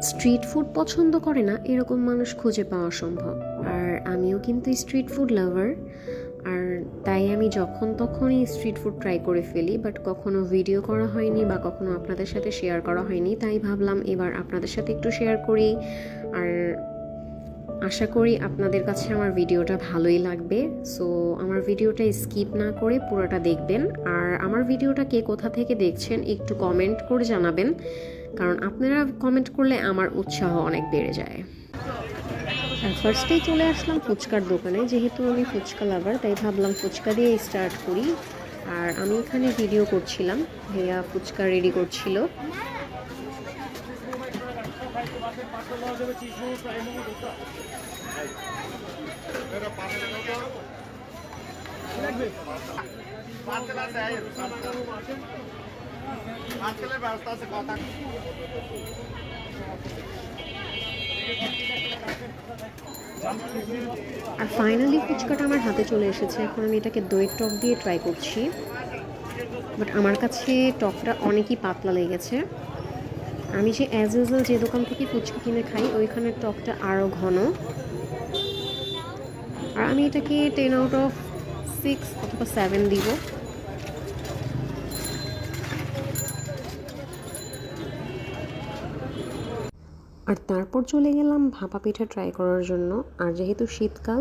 Street food পছন্দ করে না এরকম মানুষ খুঁজে পাওয়া সম্ভব। আর আমিও কিন্তু স্ট্রিট ফুড লাভার, আর তাই আমি যখন তখনই স্ট্রিট ফুড ট্রাই করে ফেলি, বাট কখনো ভিডিও করা হয়নি বা কখনো আপনাদের সাথে শেয়ার করা হয়নি। তাই ভাবলাম এবার আপনাদের সাথে একটু শেয়ার করি। আর আশা করি আপনাদের কাছে আমার ভিডিওটা ভালোই লাগবে। সো আমার ভিডিওটা স্কিপ না করে পুরোটা দেখবেন। আর আমার ভিডিওটা কে কোথা থেকে দেখছেন একটু কমেন্ট করে জানাবেন, কারণ আপনারা কমেন্ট করলে আমার উৎসাহ অনেক বেড়ে যায়। আর ফার্স্টেই চলে আসলাম ফুচকার দোকানে, যেহেতু আমি ফুচকা লাভার তাই ভাবলাম ফুচকা দিয়ে স্টার্ট করি। আর আমি এখানে ভিডিও করছিলাম, ভাইয়া ফুচকা রেডি করছিল। আর ফাইনালি ফুচকাটা আমার হাতে চলে এসেছে। এখন আমি এটাকে দইয়ের টক দিয়ে ট্রাই করছি, বাট আমার কাছে টকটা অনেকই পাতলা লেগেছে। আমি যে অ্যাজ ইউজুয়াল যে দোকান থেকে ফুচকা কিনে খাই ওইখানের টকটা আরও ঘন। আর আমি এটাকে 10/6 অথবা 7 দিব। আর তারপর চলে গেলাম ভাপা পিঠা ট্রাই করার জন্য। আর যেহেতু শীতকাল,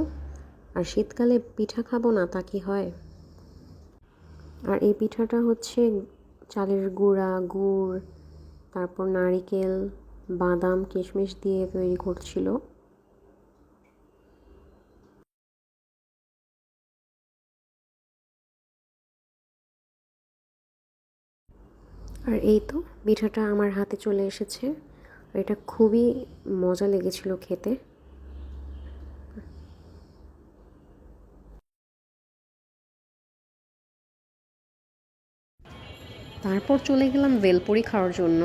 আর শীতকালে পিঠা খাবো না তা কি হয়। আর এই পিঠাটা হচ্ছে চালের গুঁড়া, গুড়, তারপর নারিকেল, বাদাম, কিশমিশ দিয়ে তৈরি করছিল। আর এই তো পিঠাটা আমার হাতে চলে এসেছে। আর এটা খুবই মজা লেগেছিল খেতে। তারপর চলে গেলাম বেলপুরি খাওয়ার জন্য।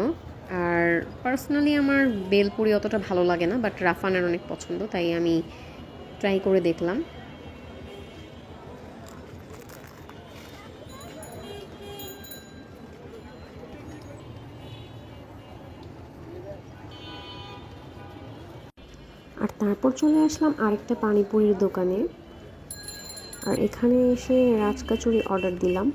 আর পার্সোনালি আমার বেলপুরি অতটা ভালো লাগে না, বাট রাফানের অনেক পছন্দ, তাই আমি ট্রাই করে দেখলাম। আর তারপর চলে আসলাম আরেকটা পানিপুরির দোকানে। আর এখানে এসে রাজকাচুরি অর্ডার দিলাম।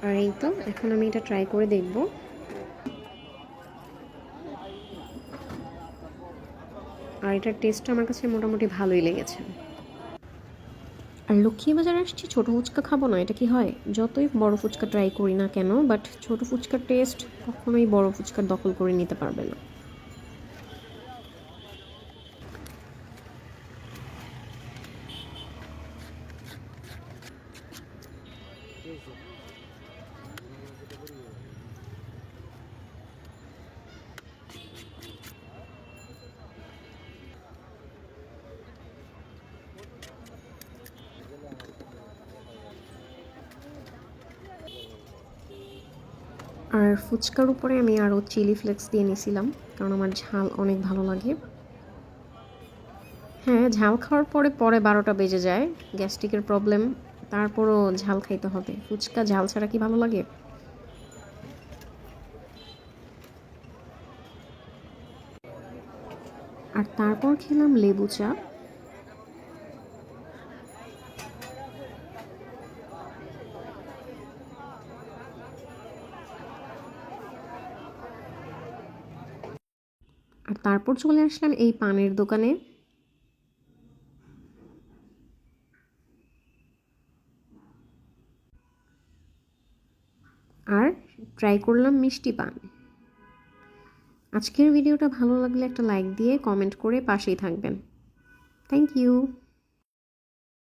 আর এই তো এখন আমি এটা ট্রাই করে দেখব। আর এটার টেস্টটা আমার কাছে মোটামুটি ভালোই লেগেছে। আর লক্ষ্মীবাজার আসছি ছোটো ফুচকা খাবো না, এটা কি হয়? যতই বড় ফুচকা ট্রাই করি না কেন, বাট ছোটো ফুচকার টেস্ট কখনোই বড় ফুচকার দখল করে নিতে পারবে না। আর ফুচকার উপরে আমি আরও চিলি ফ্লেক্স দিয়ে নিয়েছিলাম, কারণ আমার ঝাল অনেক ভালো লাগে। হ্যাঁ, ঝাল খাওয়ার পরে পরে 12টা বেজে যায়, গ্যাস্ট্রিকের প্রবলেম, তারপরও ঝাল খাইতে হবে। ফুচকা ঝাল ছাড়া কি ভালো লাগে? আর তারপর খেলাম লেবু চা। আর তারপর চলে আসলাম এই পানের দোকানে। আর ট্রাই করলাম মিষ্টি পান। আজকের ভিডিওটা ভালো লাগলে একটা লাইক দিয়ে কমেন্ট করে পাশেই থাকবেন। Thank you.